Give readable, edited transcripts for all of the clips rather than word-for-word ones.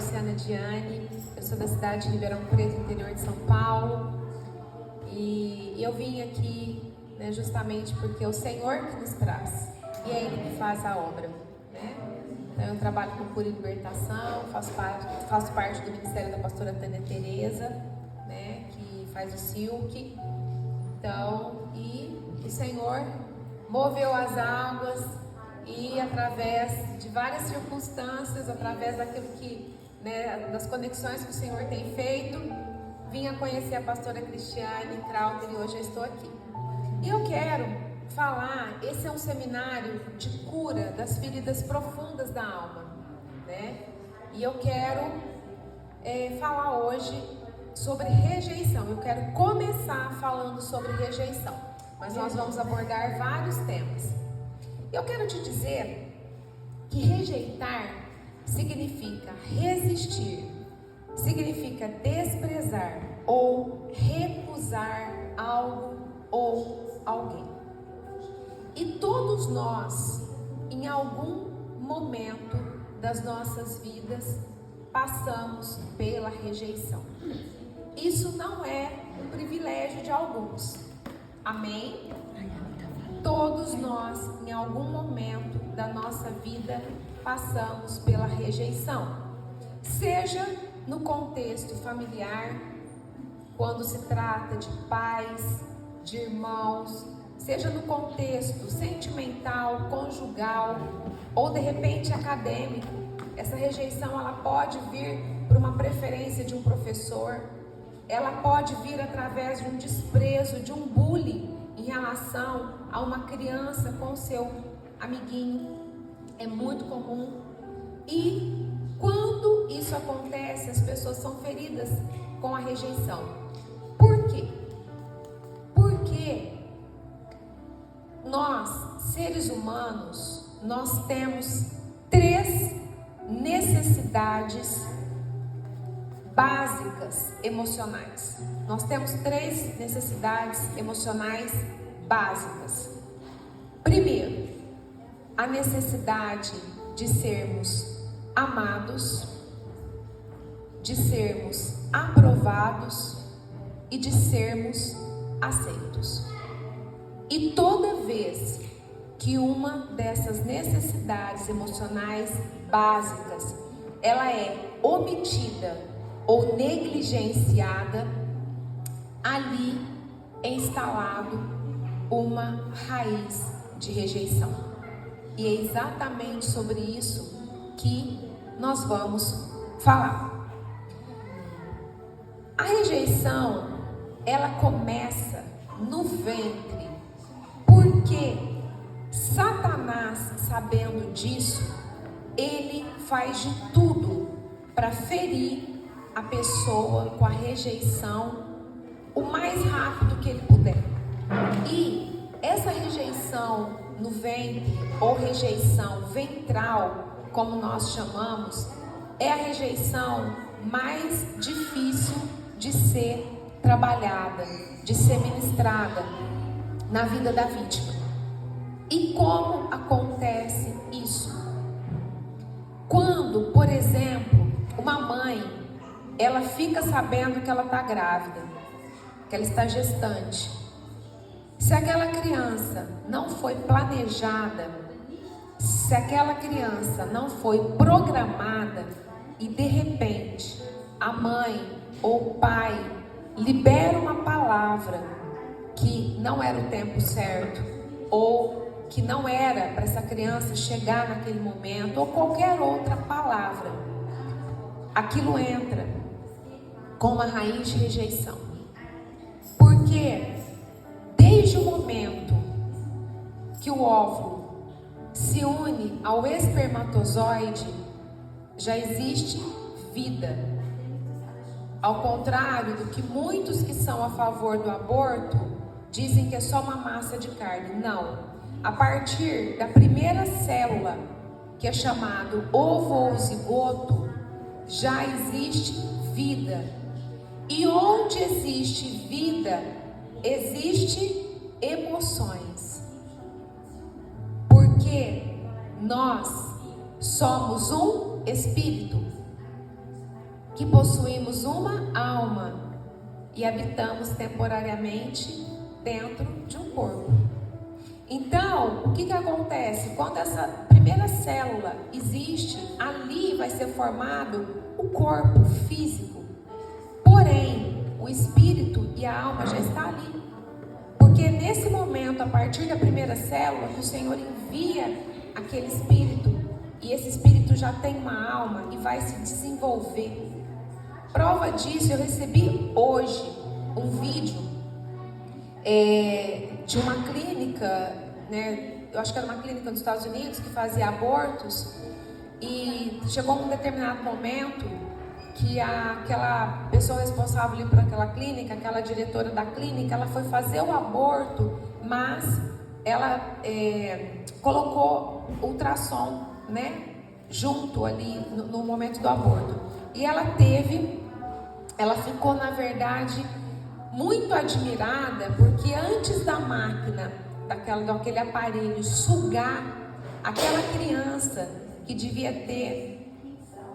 Luciana Diane, eu sou da cidade de Ribeirão Preto, interior de São Paulo, e eu vim aqui, né, justamente porque é o Senhor que nos traz, e é Ele que faz a obra, né? Então eu trabalho com cura e libertação, faço parte do ministério da pastora Tânia Tereza, né, que faz o Silk. Então, e o Senhor moveu as águas e através de várias circunstâncias, através daquilo que, né, das conexões que o Senhor tem feito, vim a conhecer a pastora Cristiane Krauter e hoje eu estou aqui. E eu quero falar, esse é um seminário de cura das feridas profundas da alma, né? E eu quero falar hoje sobre rejeição. Eu quero começar falando sobre rejeição, mas nós vamos abordar vários temas. Eu quero te dizer que rejeitar significa resistir, significa desprezar ou recusar algo ou alguém. E todos nós, em algum momento das nossas vidas, passamos pela rejeição. Isso não é um privilégio de alguns. Amém? Todos nós, em algum momento da nossa vida, passamos pela rejeição. Seja no contexto familiar, quando se trata de pais, de irmãos, seja no contexto sentimental, conjugal, ou de repente acadêmico. Essa rejeição, ela pode vir por uma preferência de um professor, ela pode vir através de um desprezo, de um bullying em relação a uma criança com o seu amiguinho. É muito comum. E quando isso acontece, as pessoas são feridas com a rejeição. Por quê? Porque nós, seres humanos, nós temos 3 necessidades básicas emocionais. Nós temos 3 necessidades emocionais básicas. Primeiro, a necessidade de sermos amados, de sermos aprovados e de sermos aceitos. E toda vez que uma dessas necessidades emocionais básicas ela é omitida ou negligenciada, ali é instalado uma raiz de rejeição. E é exatamente sobre isso que nós vamos falar. A rejeição, ela começa no ventre, porque Satanás, sabendo disso, ele faz de tudo para ferir a pessoa com a rejeição o mais rápido que ele puder. E essa rejeição no ventre, ou rejeição ventral, como nós chamamos, é a rejeição mais difícil de ser trabalhada, de ser ministrada na vida da vítima. E como acontece isso? Quando, por exemplo, uma mãe, ela fica sabendo que ela está grávida, que ela está gestante. Se aquela criança não foi planejada, se aquela criança não foi programada e de repente a mãe ou o pai libera uma palavra que não era o tempo certo, ou que não era para essa criança chegar naquele momento, ou qualquer outra palavra, aquilo entra com uma raiz de rejeição. Porque desde o momento que o óvulo se une ao espermatozoide, já existe vida. Ao contrário do que muitos que são a favor do aborto dizem que é só uma massa de carne. Não. A partir da primeira célula, que é chamado ovo ou zigoto, já existe vida. E onde existe vida, existe emoções. Porque nós somos um espírito. que possuímos uma alma e habitamos temporariamente dentro de um corpo. Então, o que acontece? Quando essa primeira célula existe, ali vai ser formado o corpo físico. Porém, o espírito e a alma já está ali. Porque nesse momento, a partir da primeira célula, que o Senhor envia aquele espírito, e esse espírito já tem uma alma e vai se desenvolver. Prova disso, eu recebi hoje um vídeo de uma clínica, né? Eu acho que era uma clínica dos Estados Unidos que fazia abortos, e chegou um determinado momento que aquela pessoa responsável ali por aquela clínica, aquela diretora da clínica, ela foi fazer o aborto, mas ela colocou ultrassom, né, junto ali no momento do aborto. E ela ficou, na verdade, muito admirada, porque antes da máquina, daquele aparelho sugar aquela criança que devia ter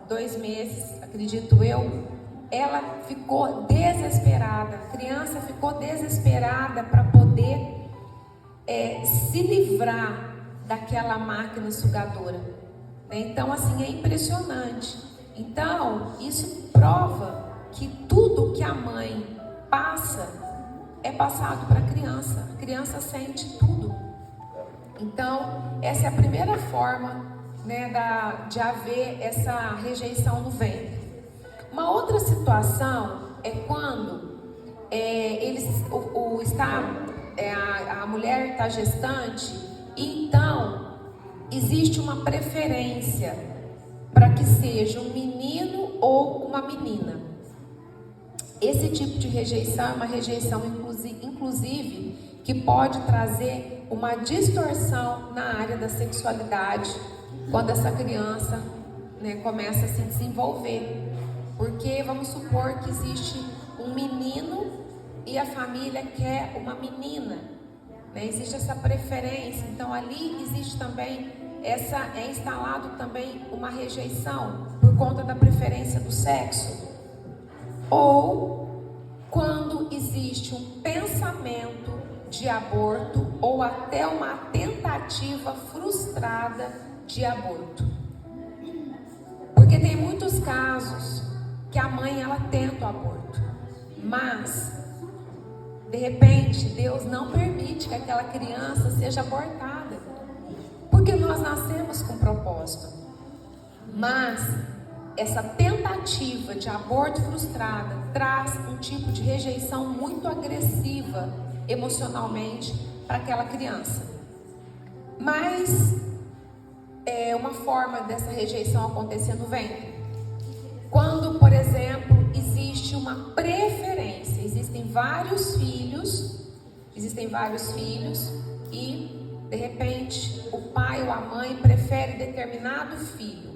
2 meses, acredito eu, ela ficou desesperada. A criança ficou desesperada para poder se livrar daquela máquina sugadora. Então, assim, é impressionante. Então, isso prova que tudo que a mãe passa é passado para a criança. A criança sente tudo. Então, essa é a primeira forma, né, de haver essa rejeição no ventre. Uma outra situação é quando a mulher está gestante, e então existe uma preferência para que seja um menino ou uma menina. Esse tipo de rejeição é uma rejeição, inclusive, que pode trazer uma distorção na área da sexualidade quando essa criança, né, começa a se desenvolver. Porque vamos supor que existe um menino e a família quer uma menina, né? Existe essa preferência. Então ali existe também é instalado também uma rejeição por conta da preferência do sexo. Ou quando existe um pensamento de aborto ou até uma tentativa frustrada de aborto. Porque tem muitos casos que a mãe ela tenta o aborto, mas de repente Deus não permite que aquela criança seja abortada, porque nós nascemos com propósito. Mas essa tentativa de aborto frustrada traz um tipo de rejeição muito agressiva emocionalmente para aquela criança. Mas é uma forma dessa rejeição acontecer no ventre. Quando, por exemplo, existe uma preferência, existem vários filhos e de repente o pai ou a mãe prefere determinado filho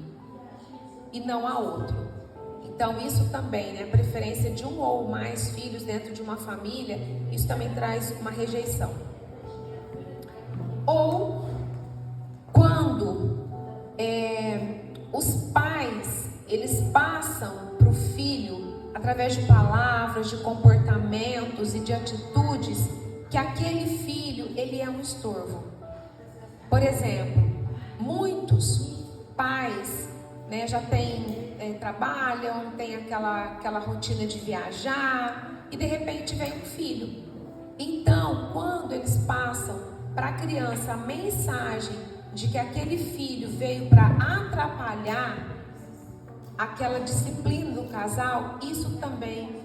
e não a outro. Então isso também, né, a preferência de um ou mais filhos dentro de uma família, isso também traz uma rejeição. Ou quando os pais, eles passam para o filho, através de palavras, de comportamentos e de atitudes, que aquele filho, ele é um estorvo. Por exemplo, muitos pais, né, já trabalham, tem aquela rotina de viajar, e de repente vem um filho. Então, quando eles passam para a criança a mensagem de que aquele filho veio para atrapalhar aquela disciplina do casal, isso também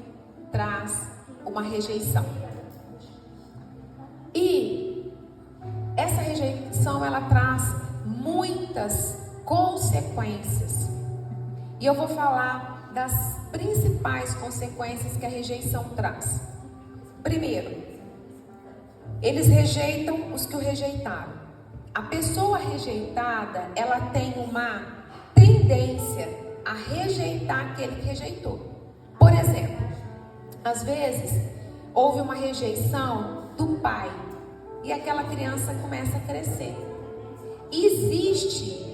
traz uma rejeição. E essa rejeição, ela traz muitas consequências. E eu vou falar das principais consequências que a rejeição traz. Primeiro, eles rejeitam os que o rejeitaram. A pessoa rejeitada, ela tem uma tendência a rejeitar aquele que rejeitou. Por exemplo, às vezes houve uma rejeição do pai e aquela criança começa a crescer. Existe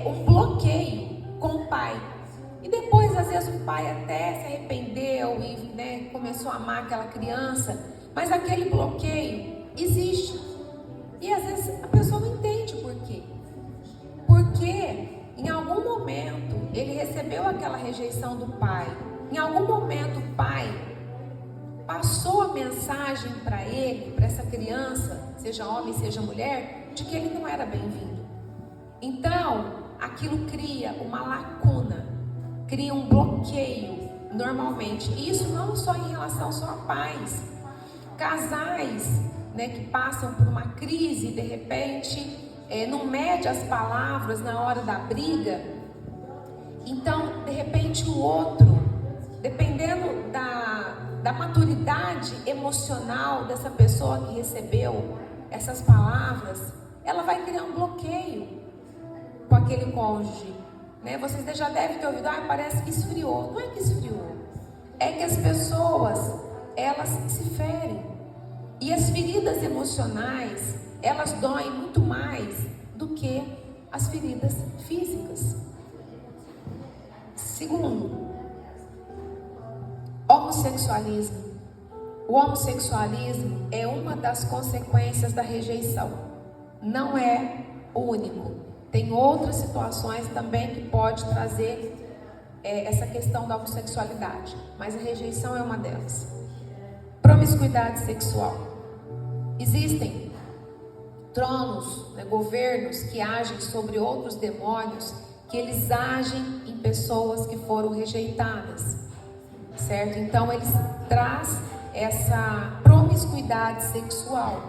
um bloqueio com o pai, e depois depois, às vezes, o pai até se arrependeu e, né, começou a amar aquela criança, mas aquele bloqueio existe. E às vezes a pessoa não entende por quê. Porque em algum momento ele recebeu aquela rejeição do pai. Em algum momento o pai passou a mensagem para ele, para essa criança, seja homem, seja mulher, de que ele não era bem-vindo. Então, aquilo cria uma lacuna, cria um bloqueio, normalmente. E isso não só em relação só a pais. Casais, né, que passam por uma crise e de repente não mede as palavras na hora da briga. Então, de repente, o outro, dependendo da maturidade emocional dessa pessoa que recebeu essas palavras, ela vai criar um bloqueio com aquele cônjuge, né? Vocês já devem ter ouvido, parece que esfriou. Não é que esfriou, é que as pessoas, elas se ferem. E as feridas emocionais, elas doem muito mais do que as feridas físicas. Segundo, homossexualismo. O homossexualismo é uma das consequências da rejeição. Não é o único. Tem outras situações também que pode trazer essa questão da homossexualidade, mas a rejeição é uma delas. Promiscuidade sexual. Existem tronos, né, governos que agem sobre outros demônios, que eles agem em pessoas que foram rejeitadas, certo? Então eles trazem essa promiscuidade sexual,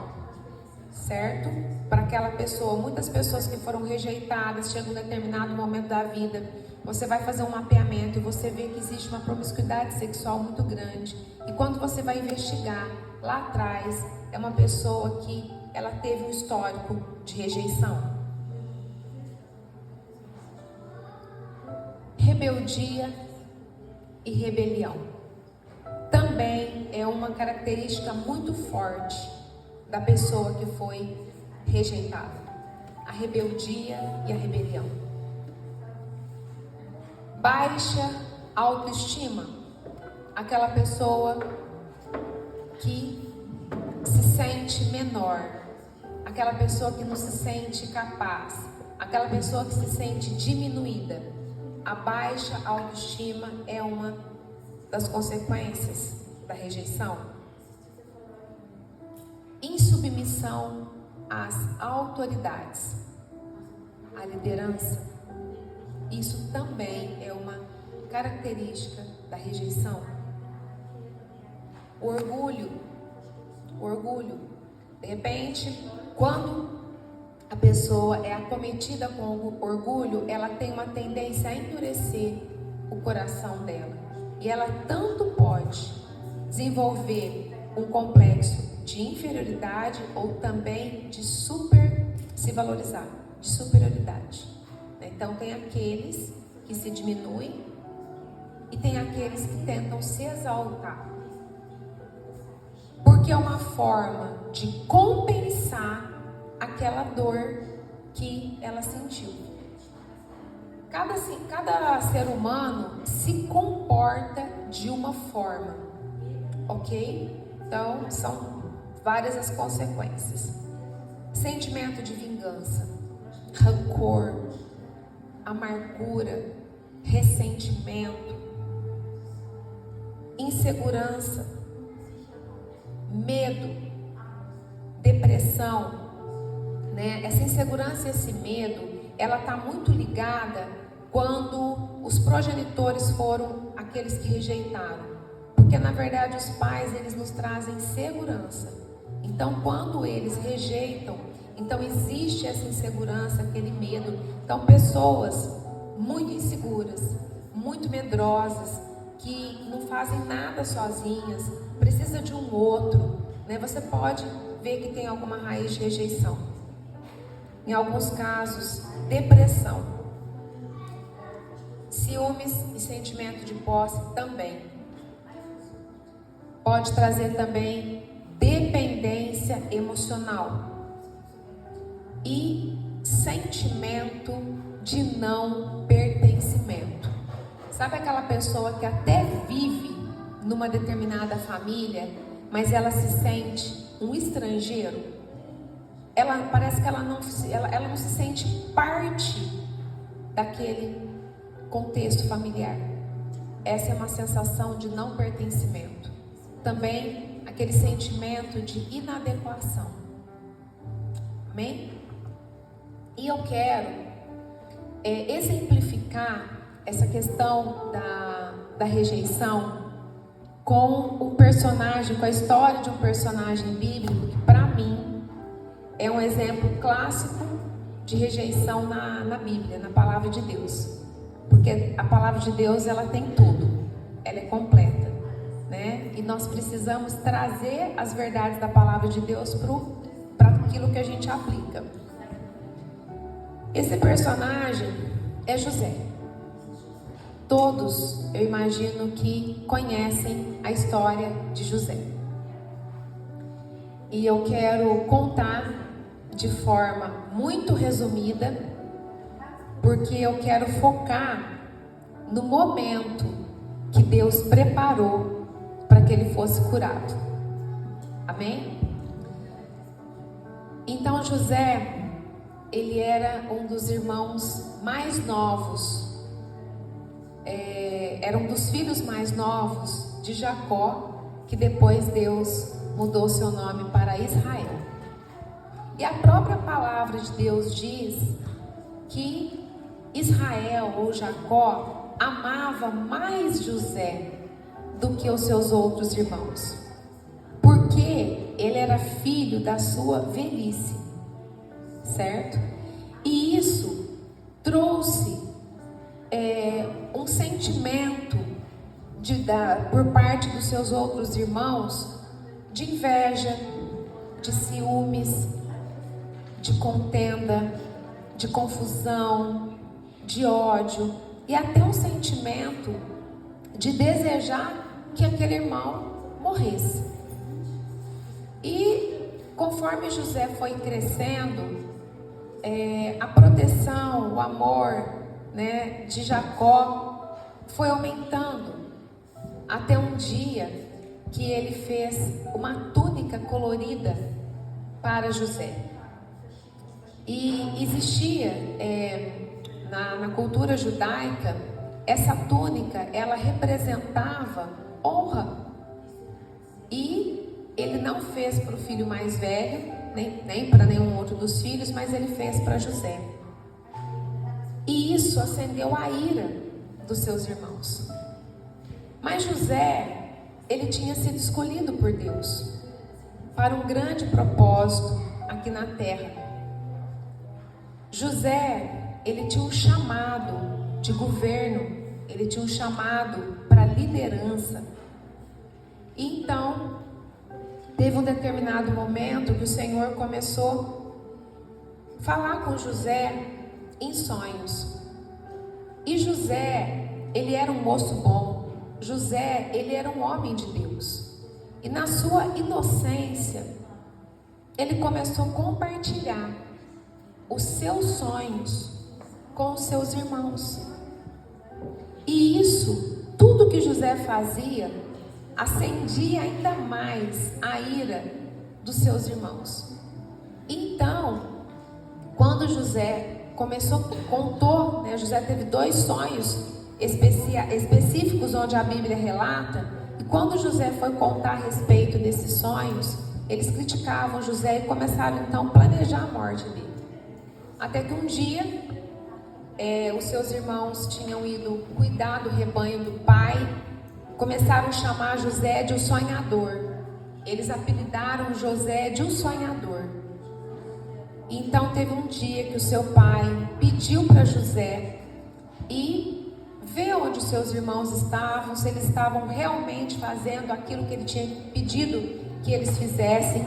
certo? Para aquela pessoa. Muitas pessoas que foram rejeitadas, chegam em um determinado momento da vida, você vai fazer um mapeamento e você vê que existe uma promiscuidade sexual muito grande. E quando você vai investigar lá atrás, é uma pessoa que ela teve um histórico de rejeição. Rebeldia e rebelião também é uma característica muito forte da pessoa que foi rejeitada. A rebeldia e a rebelião. Baixa autoestima. Aquela pessoa que se sente menor. Aquela pessoa que não se sente capaz. Aquela pessoa que se sente diminuída. A baixa autoestima é uma das consequências da rejeição. Insubmissão às autoridades, à liderança. Isso também é uma característica da rejeição. O orgulho. De repente, quando a pessoa é acometida com orgulho, ela tem uma tendência a endurecer o coração dela. E ela tanto pode desenvolver um complexo de inferioridade ou também de se valorizar, de superioridade. Então tem aqueles que se diminuem e tem aqueles que tentam se exaltar. Porque é uma forma de compensar aquela dor que ela sentiu. Cada ser humano se comporta de uma forma, ok? Então, são várias as consequências. Sentimento de vingança, rancor, amargura, ressentimento, insegurança, medo, depressão, né? Essa insegurança e esse medo, ela está muito ligada quando os progenitores foram aqueles que rejeitaram. Porque na verdade os pais, eles nos trazem segurança. Então quando eles rejeitam, então existe essa insegurança, aquele medo. Então pessoas muito inseguras, muito medrosas, que não fazem nada sozinhas, precisa de um outro, né? Você pode ver que tem alguma raiz de rejeição. Em alguns casos, depressão. Ciúmes e sentimento de posse também. Pode trazer também dependência emocional e sentimento de não pertencimento. Sabe aquela pessoa que até vive numa determinada família, mas ela se sente um estrangeiro? Ela parece que ela não se sente parte daquele contexto familiar. Essa é uma sensação de não pertencimento. Também aquele sentimento de inadequação. Amém? E eu quero exemplificar essa questão da rejeição com um personagem, com a história de um personagem bíblico que para mim é um exemplo clássico de rejeição na Bíblia, na palavra de Deus. Porque a palavra de Deus, ela tem tudo, ela é completa, né? E nós precisamos trazer as verdades da palavra de Deus para aquilo que a gente aplica. Esse personagem é José. Todos, eu imagino que conhecem a história de José. E eu quero contar de forma muito resumida, porque eu quero focar no momento que Deus preparou para que ele fosse curado. Amém? Então José, ele era um dos irmãos mais novos, era um dos filhos mais novos de Jacó, que depois Deus mudou seu nome para Israel. E a própria palavra de Deus diz que Israel ou Jacó amava mais José do que os seus outros irmãos, porque ele era filho da sua velhice, certo? E isso trouxe um sentimento por parte dos seus outros irmãos de inveja, de ciúmes, de contenda, de confusão, de ódio e até um sentimento de desejar que aquele irmão morresse. E conforme José foi crescendo, a proteção, o amor, né, de Jacó foi aumentando, até um dia que ele fez uma túnica colorida para José. E existia na cultura judaica, essa túnica, ela representava honra. E ele não fez para o filho mais velho, nem para nenhum outro dos filhos, mas ele fez para José. E isso acendeu a ira dos seus irmãos. Mas José, ele tinha sido escolhido por Deus para um grande propósito aqui na terra. José, ele tinha um chamado de governo, ele tinha um chamado para liderança. E então, teve um determinado momento que o Senhor começou a falar com José em sonhos. E José, ele era um moço bom. José, ele era um homem de Deus. E na sua inocência, ele começou a compartilhar os seus sonhos com os seus irmãos. E isso, tudo que José fazia, acendia ainda mais a ira dos seus irmãos. Então, quando José contou, né, José teve 2 sonhos específicos onde a Bíblia relata, e quando José foi contar a respeito desses sonhos, eles criticavam José e começaram então a planejar a morte dele. Até que um dia, os seus irmãos tinham ido cuidar do rebanho do pai, começaram a chamar José de o sonhador. Eles apelidaram José de o sonhador. Então teve um dia que o seu pai pediu para José ir ver onde os seus irmãos estavam, se eles estavam realmente fazendo aquilo que ele tinha pedido que eles fizessem.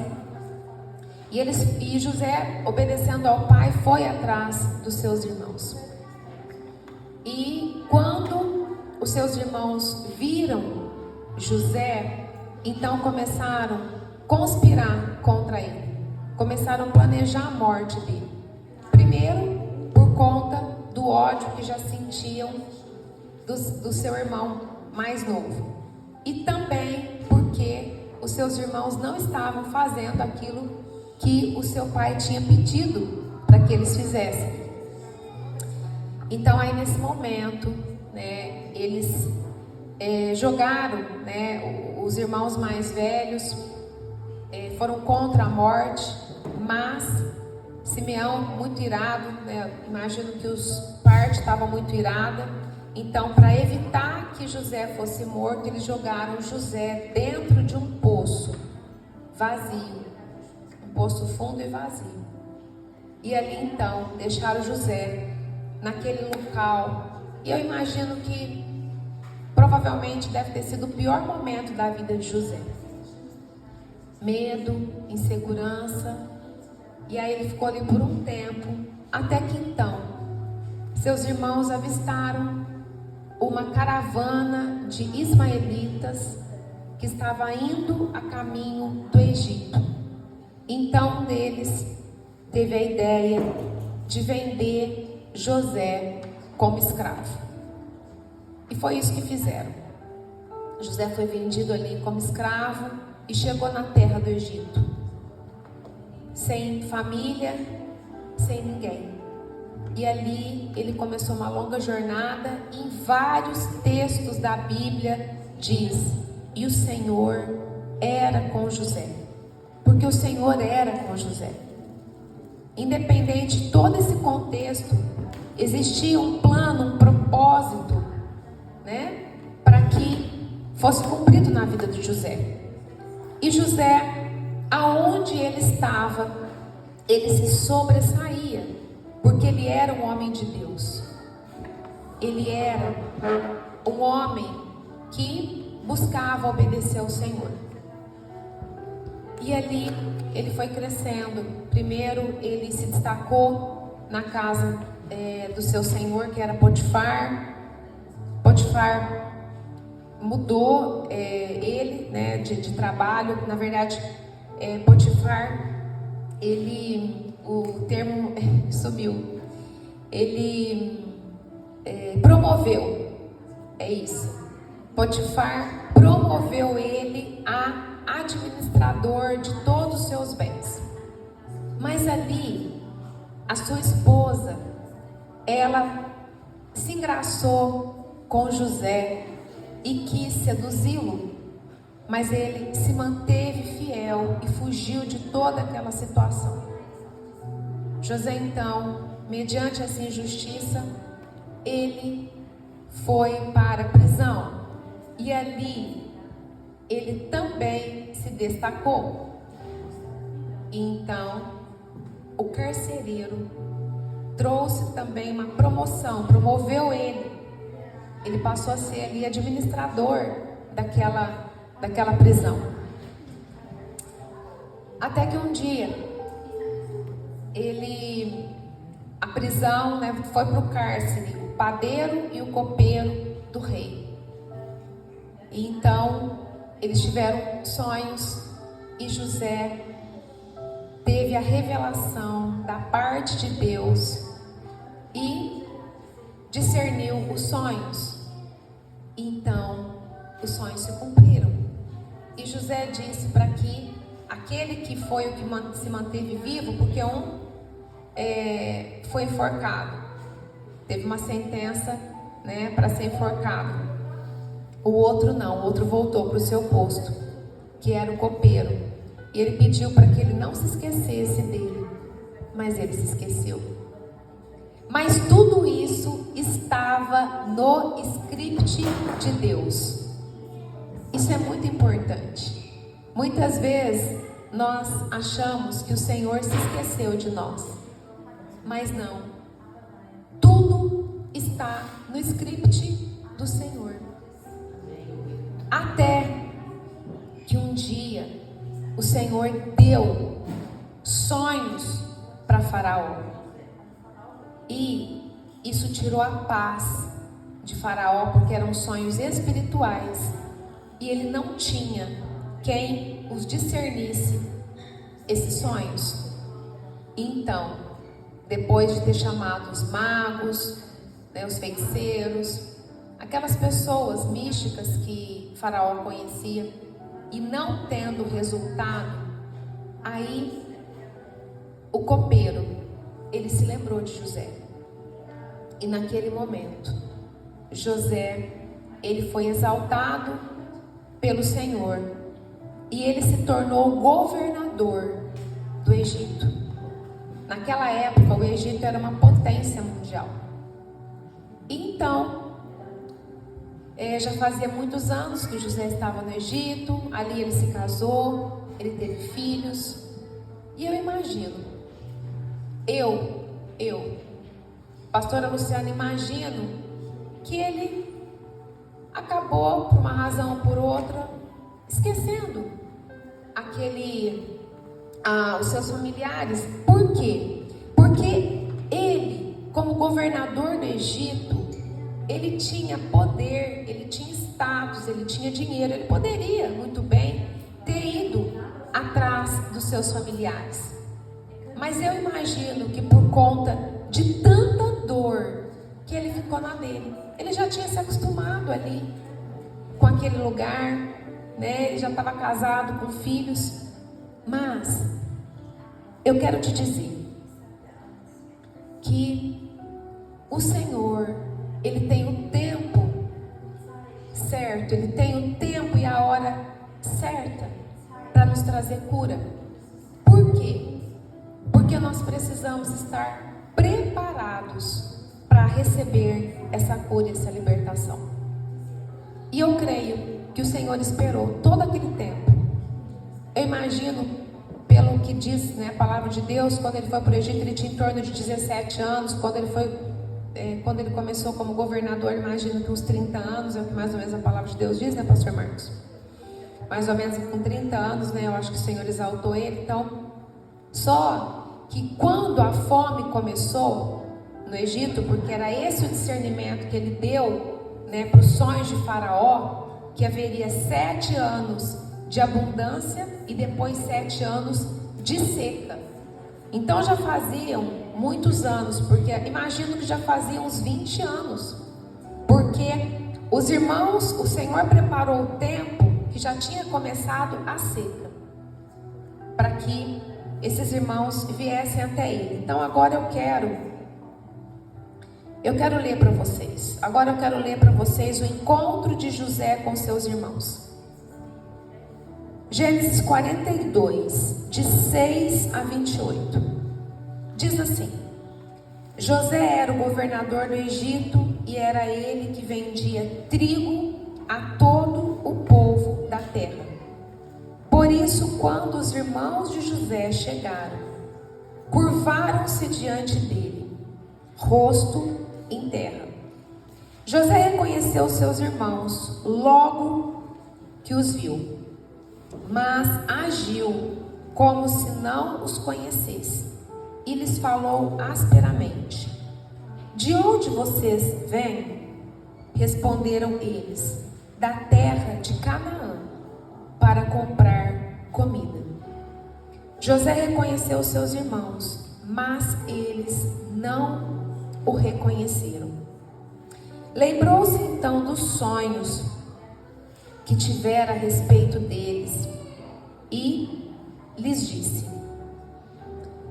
E José, obedecendo ao pai, foi atrás dos seus irmãos. E quando os seus irmãos viram José, então começaram a conspirar contra ele. Começaram a planejar a morte dele. Primeiro, por conta do ódio que já sentiam do seu irmão mais novo. E também porque os seus irmãos não estavam fazendo aquilo que o seu pai tinha pedido para que eles fizessem. Então aí nesse momento, né, eles jogaram, né, os irmãos mais velhos foram contra a morte, mas Simeão, muito irado, né, imagino que os partes estavam muito irados. Então, para evitar que José fosse morto, eles jogaram José dentro de um poço vazio, um poço fundo e vazio. E ali então deixaram José naquele local. E eu imagino que provavelmente deve ter sido o pior momento da vida de José. Medo, insegurança. E aí ele ficou ali por um tempo, até que então seus irmãos avistaram uma caravana de ismaelitas que estava indo a caminho do Egito. Então um deles teve a ideia de vender José como escravo. E foi isso que fizeram. José foi vendido ali como escravo e chegou na terra do Egito, sem família, sem ninguém. E ali ele começou uma longa jornada. Em vários textos da Bíblia diz: e o Senhor era com José, porque o Senhor era com José. Independente de todo esse contexto, existia um plano, um propósito, né, para que fosse cumprido na vida de José. E José, aonde ele estava, ele se sobressaía, porque ele era um homem de Deus. Ele era um homem que buscava obedecer ao Senhor. E ali ele foi crescendo. Primeiro ele se destacou na casa do seu senhor, que era Potifar. Potifar mudou ele, né, de trabalho. Na verdade, Potifar, o termo sumiu. Ele promoveu, é isso. Potifar promoveu ele a administrador de todos os seus bens. Mas ali, a sua esposa, ela se engraçou com José e quis seduzi-lo, mas ele se manteve fiel e fugiu de toda aquela situação. José então, mediante essa injustiça, ele foi para a prisão, e ali ele também se destacou. E então o carcereiro trouxe também uma promoção, promoveu ele. Ele passou a ser ali administrador daquela prisão. Até que um dia a prisão, né, foi para o cárcere, o padeiro e o copeiro do rei. E então eles tiveram sonhos, e José teve a revelação da parte de Deus e discerniu os sonhos. Então os sonhos se cumpriram. E José disse para que aquele que foi o que se manteve vivo, porque foi enforcado, teve uma sentença, né, para ser enforcado. O outro não, o outro voltou para o seu posto, que era o copeiro. E ele pediu para que ele não se esquecesse dele, mas ele se esqueceu. Mas tudo isso estava no script de Deus. Isso é muito importante. Muitas vezes nós achamos que o Senhor se esqueceu de nós, mas não. Tudo está no script do Senhor. Até que um dia o Senhor deu sonhos para Faraó, e isso tirou a paz de Faraó, porque eram sonhos espirituais, e ele não tinha quem os discernisse esses sonhos. Então, depois de ter chamado os magos, né, os feiticeiros, aquelas pessoas místicas que Faraó conhecia e não tendo resultado, aí o copeiro, ele se lembrou de José. E naquele momento, José, ele foi exaltado pelo Senhor e ele se tornou governador do Egito. Naquela época, o Egito era uma potência mundial. Então, já fazia muitos anos que José estava no Egito. Ali ele se casou, ele teve filhos. E eu imagino, pastora Luciana, imagino que ele acabou, por uma razão ou por outra, esquecendo os seus familiares. Por quê? Porque ele, como governador do Egito, ele tinha poder, ele tinha status, ele tinha dinheiro, ele poderia muito bem ter ido atrás dos seus familiares. Mas eu imagino que por conta de tanta dor, que ele ficou na dele. Ele já tinha se acostumado ali com aquele lugar, né? Ele já estava casado com filhos. Mas eu quero te dizer que o Senhor, Ele tem o tempo certo, Ele tem o tempo e a hora certa para nos trazer cura. Por quê? Porque nós precisamos estar preparados para receber essa cura e essa libertação. E eu creio que o Senhor esperou todo aquele tempo. Eu imagino, pelo que diz, né, a palavra de Deus, quando ele foi para o Egito, ele tinha em torno de 17 anos. Quando ele começou como governador, imagino que uns 30 anos, é o que mais ou menos a palavra de Deus diz, né, pastor Marcos? Mais ou menos com 30 anos, né, eu acho que o Senhor exaltou ele. Então, só que quando a fome começou no Egito, porque era esse o discernimento que ele deu, né, para os sonhos de Faraó, que haveria 7 anos de abundância e depois 7 anos de seca. Então já faziam muitos anos, porque imagino que já faziam uns 20 anos, porque os irmãos, o Senhor preparou o tempo que já tinha começado a seca, para que esses irmãos viessem até ele. Então agora eu quero ler para vocês. Agora eu quero ler para vocês o encontro de José com seus irmãos. Gênesis 42, de 6 a 28. Diz assim: José era o governador do Egito e era ele que vendia trigo a todo o povo da terra. Por isso, quando os irmãos de José chegaram, curvaram-se diante dele, rosto em terra. José reconheceu seus irmãos logo que os viu, mas agiu como se não os conhecesse e lhes falou asperamente: De onde vocês vêm? Responderam eles: Da terra de Canaã, para comprar comida. José reconheceu seus irmãos, mas eles não o reconheceram. Lembrou-se então dos sonhos que tivera a respeito deles e lhes disse: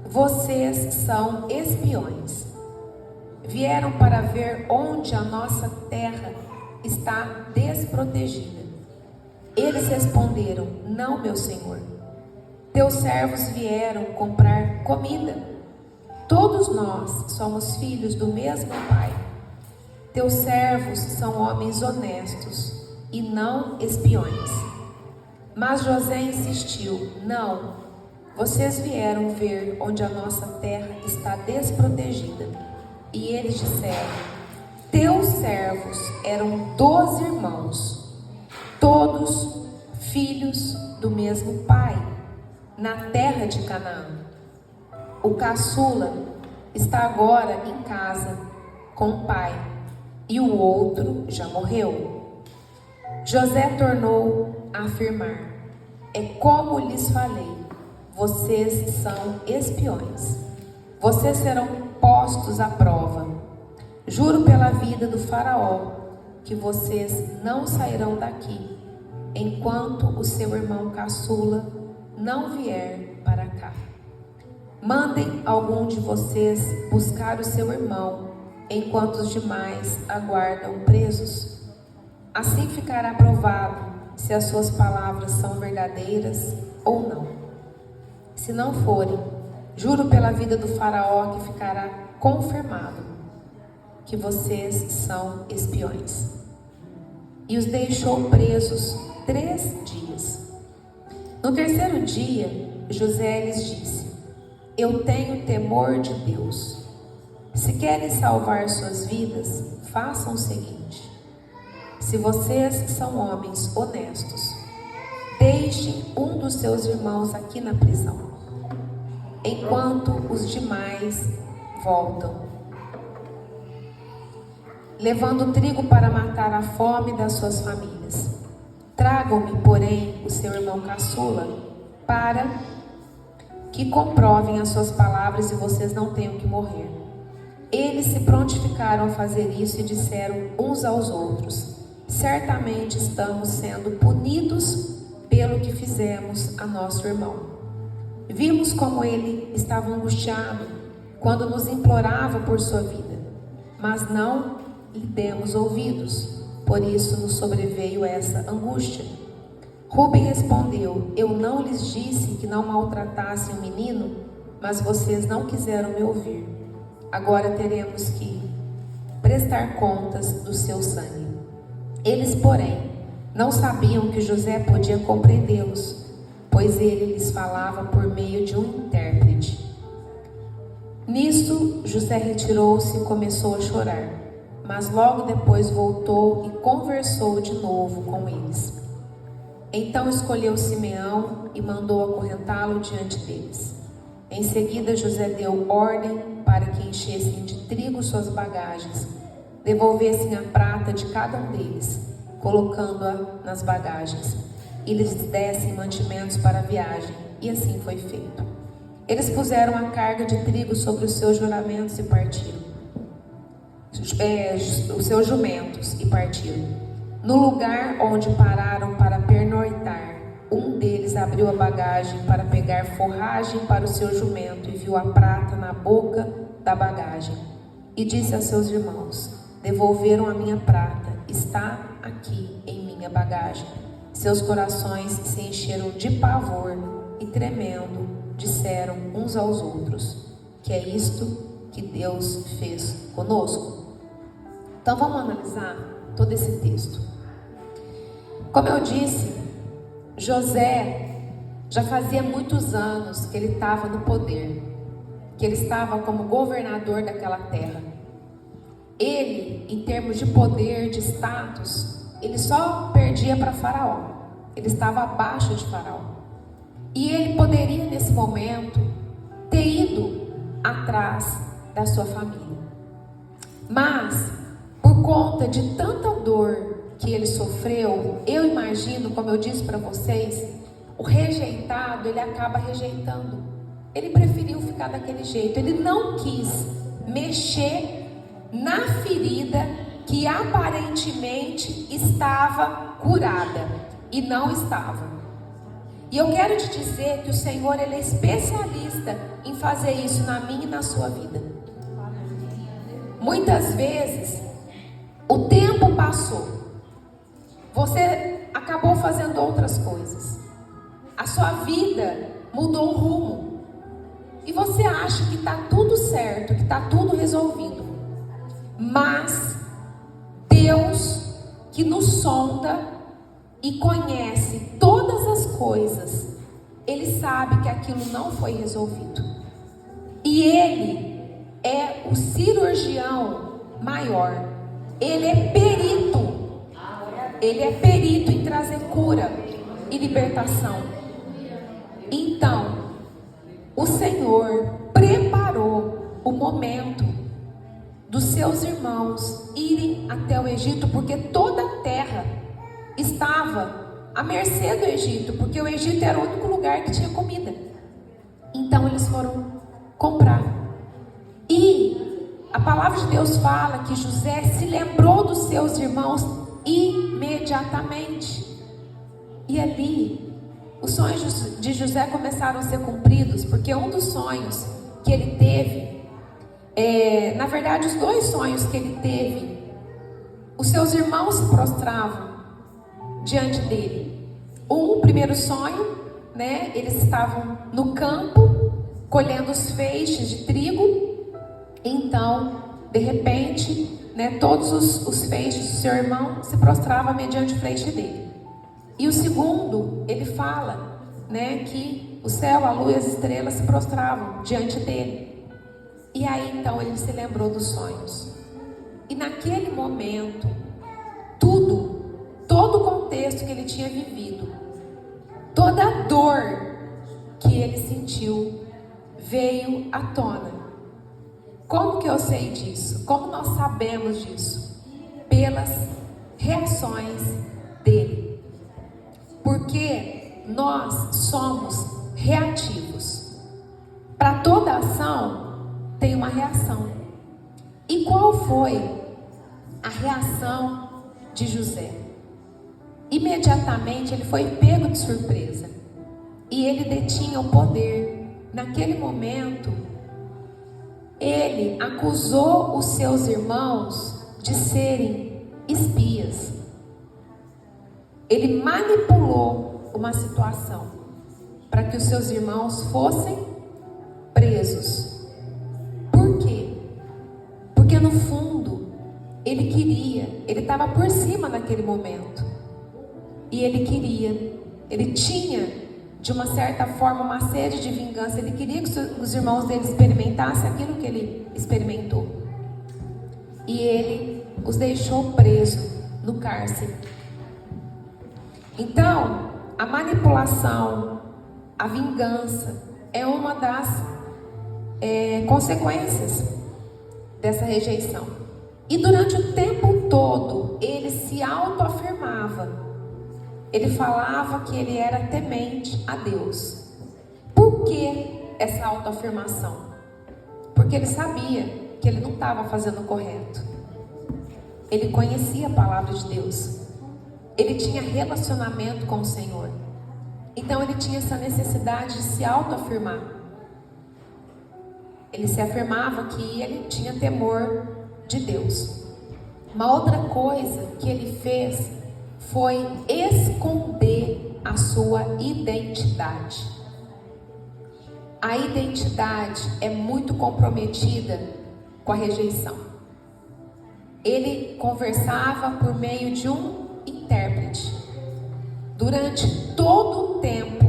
Vocês são espiões. Vieram para ver onde a nossa terra está desprotegida. Eles responderam: Não, meu senhor. Teus servos vieram comprar comida. Todos nós somos filhos do mesmo pai. Teus servos são homens honestos e não espiões. Mas José insistiu: Não, vocês vieram ver onde a nossa terra está desprotegida. E eles disseram: Teus servos eram 12 irmãos, todos filhos do mesmo pai, na terra de Canaã. O caçula está agora em casa com o pai, e o outro já morreu. José tornou a afirmar: É como lhes falei, vocês são espiões. Vocês serão postos à prova. Juro pela vida do faraó que vocês não sairão daqui, enquanto o seu irmão caçula não vier para cá. Mandem algum de vocês buscar o seu irmão, enquanto os demais aguardam presos. Assim ficará provado se as suas palavras são verdadeiras ou não. Se não forem, juro pela vida do faraó que ficará confirmado que vocês são espiões. E os deixou presos 3 dias. No terceiro dia, José lhes disse: eu tenho temor de Deus. Se querem salvar suas vidas, façam o seguinte: se vocês são homens honestos, deixem um dos seus irmãos aqui na prisão, enquanto os demais voltam, levando trigo para matar a fome das suas famílias. Tragam-me, porém, o seu irmão caçula, para que comprovem as suas palavras e vocês não tenham que morrer. Eles se prontificaram a fazer isso e disseram uns aos outros: certamente estamos sendo punidos pelo que fizemos a nosso irmão. Vimos como ele estava angustiado quando nos implorava por sua vida, mas não lhe demos ouvidos, por isso nos sobreveio essa angústia. Rubem respondeu: eu não lhes disse que não maltratassem o menino, mas vocês não quiseram me ouvir. Agora teremos que prestar contas do seu sangue. Eles, porém, não sabiam que José podia compreendê-los, pois ele lhes falava por meio de um intérprete. Nisto, José retirou-se e começou a chorar, mas logo depois voltou e conversou de novo com eles. Então escolheu Simeão e mandou acorrentá-lo diante deles. Em seguida, José deu ordem para que enchessem de trigo suas bagagens, devolvessem a prata de cada um deles, colocando-a nas bagagens, e lhes dessem mantimentos para a viagem, e assim foi feito. Eles puseram a carga de trigo sobre os seus juramentos e partiram. Os seus jumentos e partiram. No lugar onde pararam para pernoitar, um deles abriu a bagagem para pegar forragem para o seu jumento e viu a prata na boca da bagagem. E disse a seus irmãos: devolveram a minha prata, está aqui em minha bagagem. Seus corações se encheram de pavor e, tremendo, disseram uns aos outros: que é isto que Deus fez conosco? Então vamos analisar todo esse texto. Como eu disse, José já fazia muitos anos que ele estava no poder, que ele estava como governador daquela terra. Ele, em termos de poder, de status, ele só perdia para Faraó. Ele estava abaixo de Faraó. E ele poderia, nesse momento, ter ido atrás da sua família. Mas, por conta de tanta dor que ele sofreu, eu imagino, como eu disse para vocês, o rejeitado, ele acaba rejeitando. Ele preferiu ficar daquele jeito. Ele não quis mexer na ferida que aparentemente estava curada e não estava. E eu quero te dizer que o Senhor, ele é especialista em fazer isso na minha e na sua vida. Muitas vezes o tempo passou, você acabou fazendo outras coisas, a sua vida mudou o rumo, e você acha que está tudo certo, que está tudo resolvido. Mas Deus, que nos sonda e conhece todas as coisas, Ele sabe que aquilo não foi resolvido. E Ele é o cirurgião maior. Ele é perito. Ele é perito em trazer cura e libertação. Então, o Senhor preparou o momento dos seus irmãos irem até o Egito, porque toda a terra estava à mercê do Egito, porque o Egito era o único lugar que tinha comida. Então eles foram comprar. E a palavra de Deus fala que José se lembrou dos seus irmãos imediatamente. E ali, os sonhos de José começaram a ser cumpridos, porque um dos sonhos que ele teve, na verdade, os dois sonhos que ele teve, os seus irmãos se prostravam diante dele. O primeiro sonho, né, eles estavam no campo, colhendo os feixes de trigo. Então, de repente, né, todos os feixes do seu irmão se prostravam mediante o feixe dele. E o segundo, ele fala, né, que o céu, a lua e as estrelas se prostravam diante dele. E aí então ele se lembrou dos sonhos. E naquele momento, todo o contexto que ele tinha vivido, toda a dor que ele sentiu, veio à tona. Como que eu sei disso? Como nós sabemos disso? Pelas reações dele. Porque nós somos reativos. Para toda ação tem uma reação. E qual foi a reação de José? Imediatamente ele foi pego de surpresa. E ele detinha o poder. Naquele momento, ele acusou os seus irmãos de serem espias. Ele manipulou uma situação para que os seus irmãos fossem presos. Por quê? Porque no fundo, ele estava por cima naquele momento. E ele tinha, de uma certa forma, uma sede de vingança. Ele queria que os irmãos dele experimentassem aquilo que ele experimentou. E ele os deixou presos no cárcere. Então, a manipulação, a vingança, é uma das consequências dessa rejeição. E durante o tempo todo, ele se autoafirmava. Ele falava que ele era temente a Deus. Por que essa autoafirmação? Porque ele sabia que ele não estava fazendo o correto. Ele conhecia a palavra de Deus. Ele tinha relacionamento com o Senhor. Então ele tinha essa necessidade de se autoafirmar. Ele se afirmava que ele tinha temor de Deus. Uma outra coisa que ele fez foi esconder a sua identidade. A identidade é muito comprometida com a rejeição. Ele conversava por meio de um intérprete. Durante todo o tempo,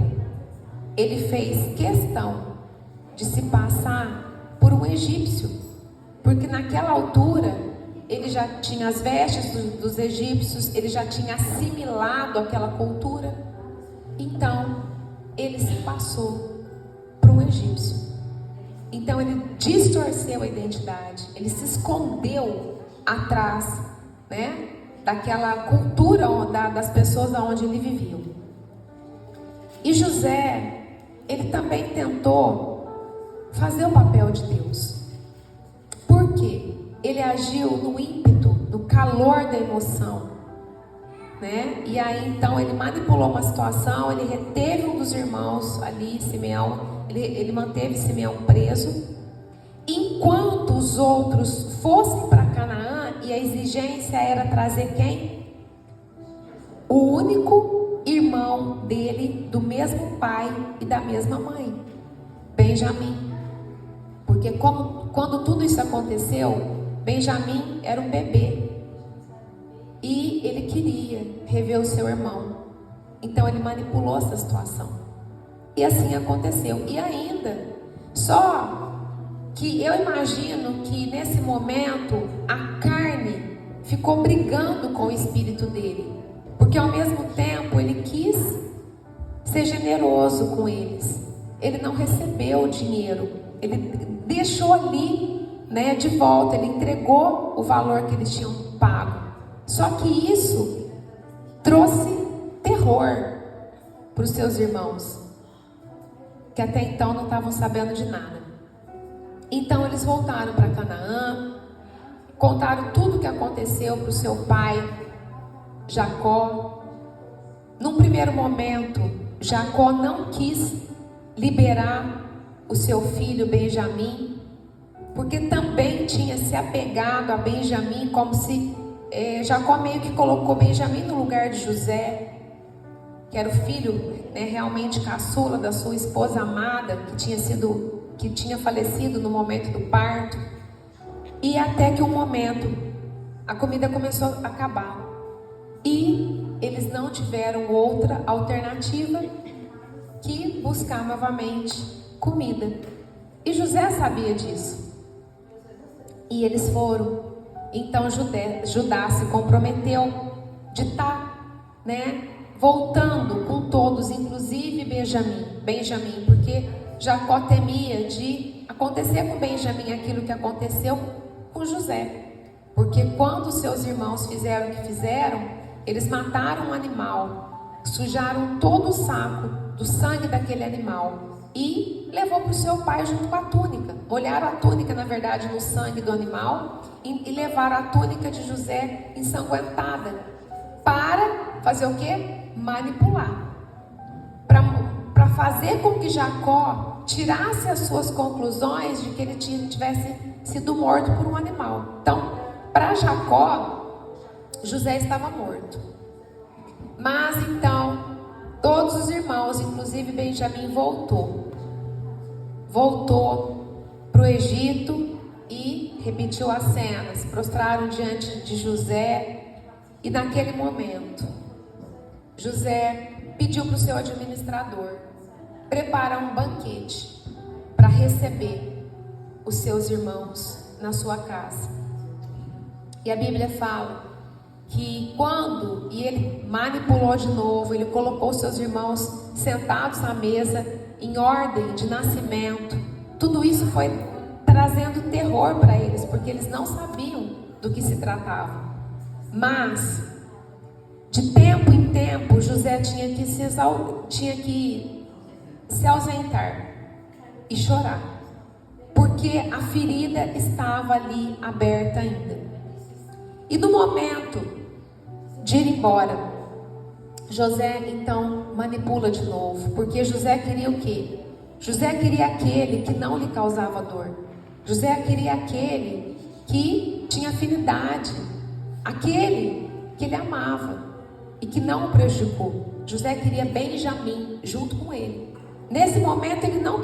ele fez questão de se passar por um egípcio, porque naquela altura ele já tinha as vestes dos egípcios, ele já tinha assimilado aquela cultura. Então ele se passou por um egípcio. Então ele distorceu a identidade, ele se escondeu atrás, né, daquela cultura das pessoas onde ele vivia. E José, ele também tentou fazer o papel de Deus. Por quê? Ele agiu no ímpeto, no calor da emoção, né? E aí então ele manipulou uma situação, ele reteve um dos irmãos ali, Simeão, ele manteve Simeão preso, enquanto os outros fossem para Canaã, e a exigência era trazer quem? O único irmão dele, do mesmo pai e da mesma mãe, Benjamim. Porque quando tudo isso aconteceu, Benjamim era um bebê e ele queria rever o seu irmão. Então ele manipulou essa situação. E assim aconteceu. E ainda, só que eu imagino que nesse momento a carne ficou brigando com o espírito dele. Porque ao mesmo tempo ele quis ser generoso com eles. Ele não recebeu o dinheiro. Ele deixou ali, né, de volta. Ele entregou o valor que eles tinham pago. Só que isso trouxe terror para os seus irmãos, que até então não estavam sabendo de nada. Então eles voltaram para Canaã, contaram tudo o que aconteceu para o seu pai, Jacó. Num primeiro momento, Jacó não quis liberar o seu filho Benjamim, porque também tinha se apegado a Benjamim, como se Jacó meio que colocou Benjamim no lugar de José, que era o filho, realmente caçula da sua esposa amada, que tinha falecido no momento do parto. E até que um momento a comida começou a acabar e eles não tiveram outra alternativa que buscar novamente comida. E José sabia disso. E eles foram. Então Judá se comprometeu de estar, voltando com todos, inclusive Benjamim, porque Jacó temia de acontecer com Benjamim aquilo que aconteceu com José. Porque quando seus irmãos fizeram o que fizeram, eles mataram um animal, sujaram todo o saco do sangue daquele animal e levou para o seu pai junto com a túnica. Molharam a túnica, na verdade, no sangue do animal e levaram a túnica de José ensanguentada para fazer o quê? Manipular. Para fazer com que Jacó tirasse as suas conclusões de que ele tivesse sido morto por um animal. Então, para Jacó, José estava morto. Mas então, todos os irmãos, inclusive Benjamim, voltou para o Egito e repetiu as cenas. Prostraram diante de José e naquele momento, José pediu para o seu administrador preparar um banquete para receber os seus irmãos na sua casa. E a Bíblia fala que e ele manipulou de novo, ele colocou seus irmãos sentados à mesa em ordem de nascimento. Tudo isso foi trazendo terror para eles, porque eles não sabiam do que se tratava. Mas de tempo em tempo José tinha que se ausentar e chorar, porque a ferida estava ali aberta ainda. E no momento de ir embora, José então manipula de novo, porque José queria o quê? José queria aquele que não lhe causava dor. José queria aquele que tinha afinidade, aquele que ele amava e que não o prejudicou. José queria Benjamim junto com ele. Nesse momento ele não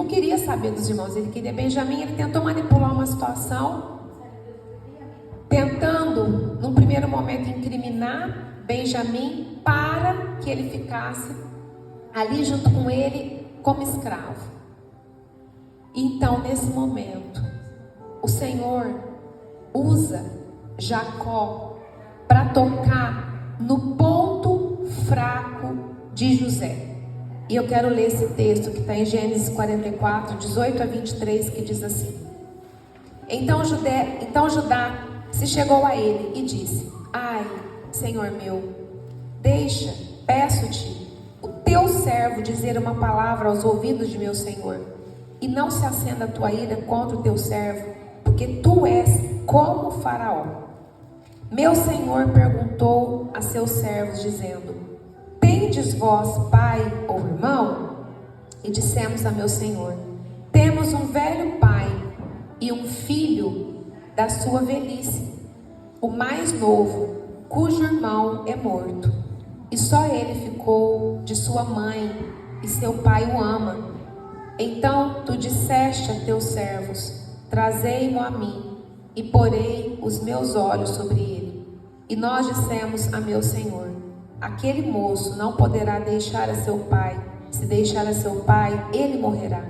queria saber dos irmãos, ele queria Benjamim. Ele tentou manipular uma situação, tentando, num primeiro momento, incriminar Benjamim para que ele ficasse ali junto com ele como escravo. Então, nesse momento, o Senhor usa Jacó para tocar no ponto fraco de José. E eu quero ler esse texto que está em Gênesis 44, 18 a 23, que diz assim: Então Judá se chegou a ele e disse: Ai, Senhor meu, peço-te, o teu servo dizer uma palavra aos ouvidos de meu Senhor, e não se acenda a tua ira contra o teu servo, porque tu és como Faraó. Meu Senhor perguntou a seus servos, dizendo: Tendes vós pai ou irmão? E dissemos a meu Senhor: Temos um velho pai e um filho da sua velhice, o mais novo, cujo irmão é morto, e só ele ficou de sua mãe, e seu pai o ama. Então tu disseste a teus servos: Trazei-mo a mim, e porei os meus olhos sobre ele. E nós dissemos a meu Senhor: Aquele moço não poderá deixar a seu pai. Se deixar a seu pai, ele morrerá.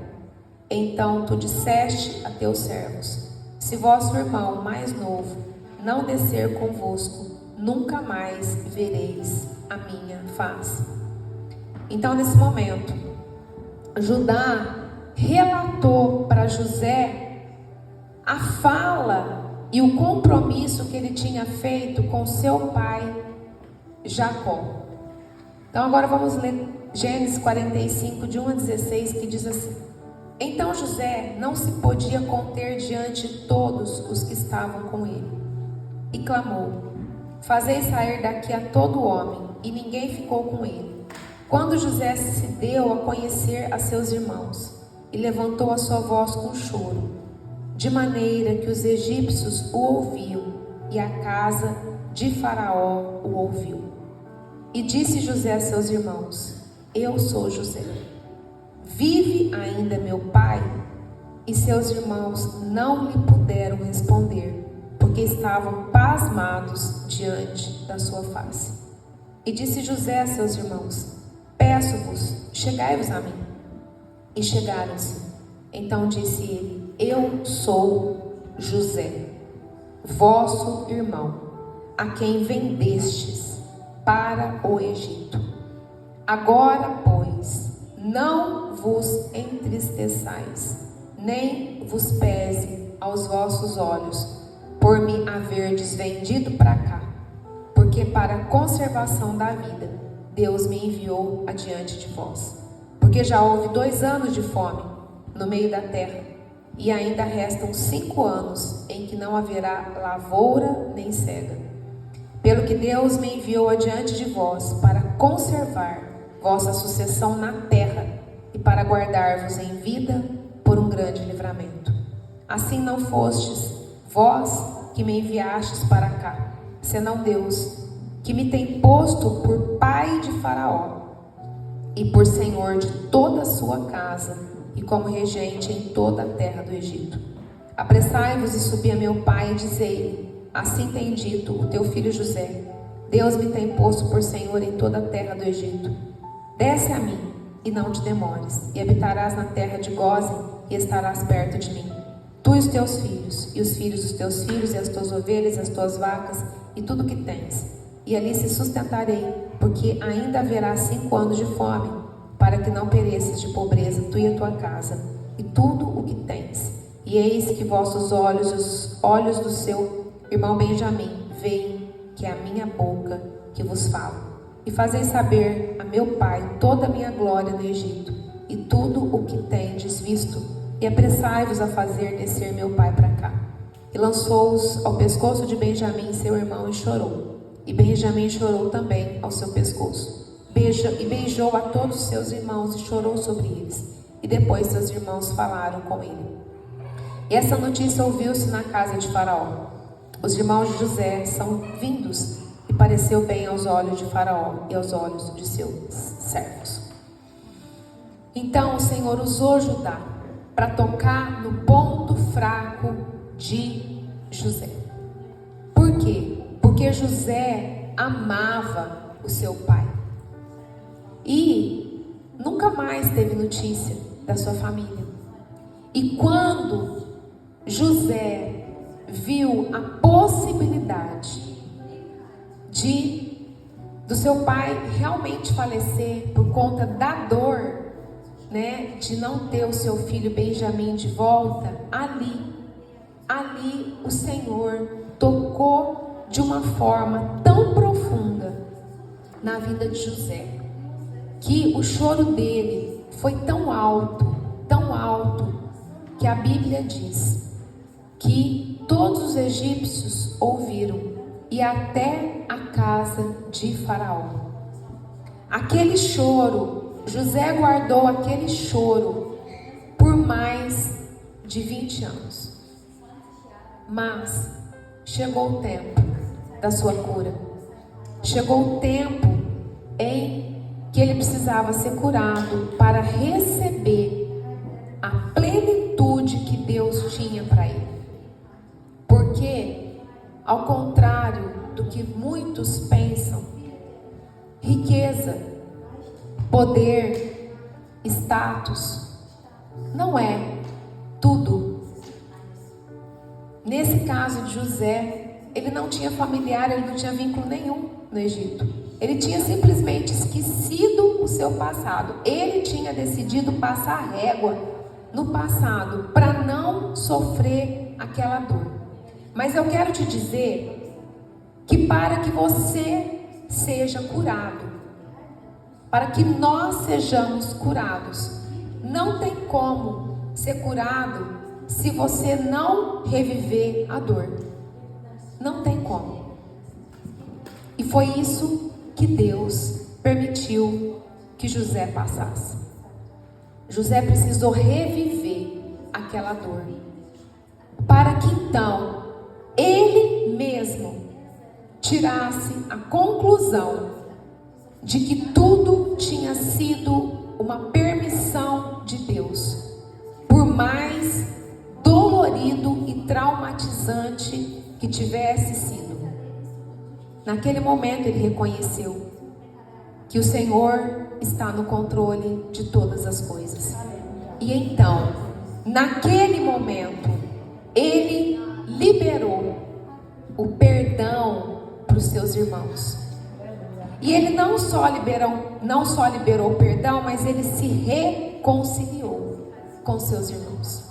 Então tu disseste a teus servos: Se vosso irmão mais novo não descer convosco, nunca mais vereis a minha face. Então, nesse momento, Judá relatou para José a fala e o compromisso que ele tinha feito com seu pai Jacó. Então agora vamos ler Gênesis 45, de 1 a 16, que diz assim: Então José não se podia conter diante de todos os que estavam com ele, e clamou: Fazei sair daqui a todo homem, e ninguém ficou com ele. Quando José se deu a conhecer a seus irmãos, e levantou a sua voz com choro, de maneira que os egípcios o ouviam, e a casa de Faraó o ouviu. E disse José a seus irmãos: Eu sou José. Vive ainda meu pai? E seus irmãos não lhe puderam responder, porque estavam pasmados diante da sua face. E disse José a seus irmãos: Peço-vos, chegai-vos a mim. E chegaram-se. Então disse ele: Eu sou José, vosso irmão, a quem vendestes para o Egito. Agora, pois, não vos entristeçais, nem vos pese aos vossos olhos, por me haverdes vendido para cá, porque para a conservação da vida Deus me enviou adiante de vós. Porque já houve 2 anos de fome no meio da terra, e ainda restam 5 anos em que não haverá lavoura nem cega. Pelo que Deus me enviou adiante de vós para conservar vossa sucessão na terra e para guardar-vos em vida por um grande livramento. Assim não fostes vós que me enviastes para cá, senão Deus, que me tem posto por pai de Faraó e por senhor de toda a sua casa e como regente em toda a terra do Egito. Apressai-vos e subi a meu pai e dizei-lhe: Assim tem dito o teu filho José: Deus me tem posto por senhor em toda a terra do Egito. Desce a mim e não te demores, e habitarás na terra de Gósen e estarás perto de mim, tu e os teus filhos, e os filhos dos teus filhos, e as tuas ovelhas, e as tuas vacas, e tudo o que tens. E ali se sustentarei, porque ainda haverá 5 anos de fome, para que não pereças de pobreza, tu e a tua casa, e tudo o que tens. E eis que vossos olhos e os olhos do seu irmão Benjamim veem que é a minha boca que vos fala. E fazei saber a meu pai toda a minha glória no Egito, e tudo o que tendes visto, e apressai-vos a fazer descer meu pai para cá. E lançou-os ao pescoço de Benjamim, seu irmão, e chorou. E Benjamim chorou também ao seu pescoço. E beijou a todos os seus irmãos e chorou sobre eles. E depois seus irmãos falaram com ele. E essa notícia ouviu-se na casa de Faraó. Os irmãos de José são vindos, e pareceu bem aos olhos de Faraó e aos olhos de seus servos. Então o Senhor usou Judá para tocar no ponto fraco de José. Por quê? Porque José amava o seu pai e nunca mais teve notícia da sua família. E quando José viu a possibilidade do seu pai realmente falecer por conta da dor, de não ter o seu filho Benjamim de volta, ali o Senhor tocou de uma forma tão profunda na vida de José, que o choro dele foi tão alto, que a Bíblia diz que todos os egípcios ouviram, e até a casa de Faraó. Aquele choro, José guardou aquele choro por mais de 20 anos. Mas chegou o tempo da sua cura. Chegou o tempo em que ele precisava ser curado para receber a plenitude que Deus tinha para ele. Porque, ao contrário do que muitos pensam, riqueza, poder, status não é tudo. Nesse caso de José, ele não tinha familiar, ele não tinha vínculo nenhum no Egito. Ele tinha simplesmente esquecido o seu passado. Ele tinha decidido passar régua no passado para não sofrer aquela dor. Mas eu quero te dizer que para que você seja curado, para que nós sejamos curados, não tem como ser curado se você não reviver a dor. Não tem como. foi isso que Deus permitiu que José passasse. José precisou reviver aquela dor, para que então ele mesmo tirasse a conclusão de que tudo tinha sido uma permissão de Deus, por mais dolorido e traumatizante que tivesse sido. Naquele momento ele reconheceu que o Senhor está no controle de todas as coisas. E então, naquele momento, ele liberou o perdão para os seus irmãos. E ele não só liberou o perdão, mas ele se reconciliou com seus irmãos.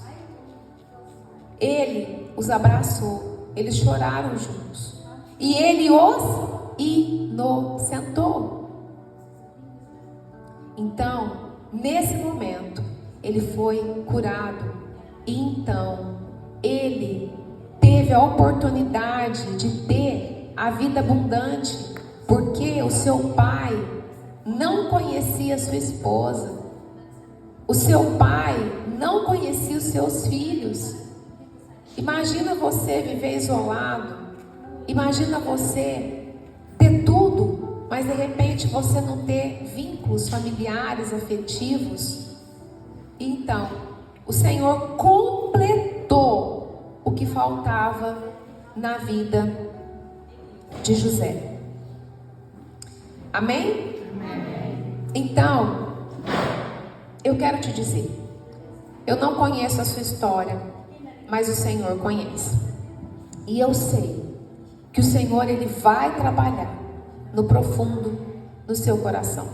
Ele os abraçou, eles choraram juntos. E ele os inocentou. Então, nesse momento, ele foi curado. E então, ele teve a oportunidade de ter a vida abundante, porque o seu pai não conhecia sua esposa. O seu pai não conhecia os seus filhos. Imagina você viver isolado. Imagina você ter tudo, mas de repente você não ter vínculos familiares, afetivos. Então, o Senhor completou o que faltava na vida de José. Amém? Amém. Então, eu quero te dizer, eu não conheço a sua história, mas o Senhor conhece. E eu sei que o Senhor, Ele vai trabalhar no profundo do seu coração.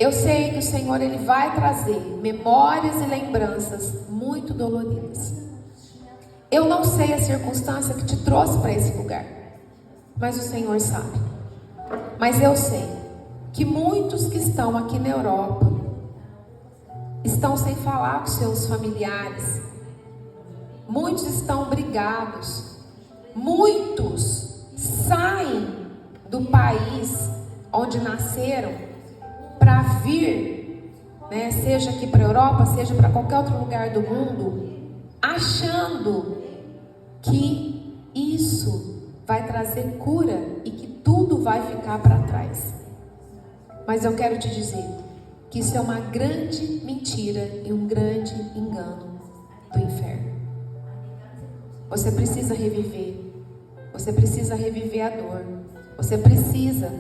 Eu sei que o Senhor, Ele vai trazer memórias e lembranças muito doloridas. Eu não sei a circunstância que te trouxe para esse lugar, mas o Senhor sabe. Mas eu sei que muitos que estão aqui na Europa estão sem falar com seus familiares. Muitos estão brigados. Muitos saem do país onde nasceram para vir, né, seja aqui para a Europa, seja para qualquer outro lugar do mundo, achando que isso vai trazer cura e que tudo vai ficar para trás. Mas eu quero te dizer que isso é uma grande mentira e um grande engano do inferno. Você precisa reviver. Você precisa reviver a dor. Você precisa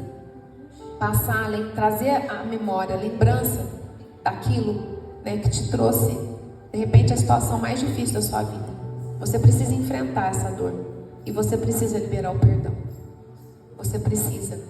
passar, trazer à memória, a lembrança daquilo, né, que te trouxe, de repente, a situação mais difícil da sua vida. Você precisa enfrentar essa dor. E você precisa liberar o perdão. Você precisa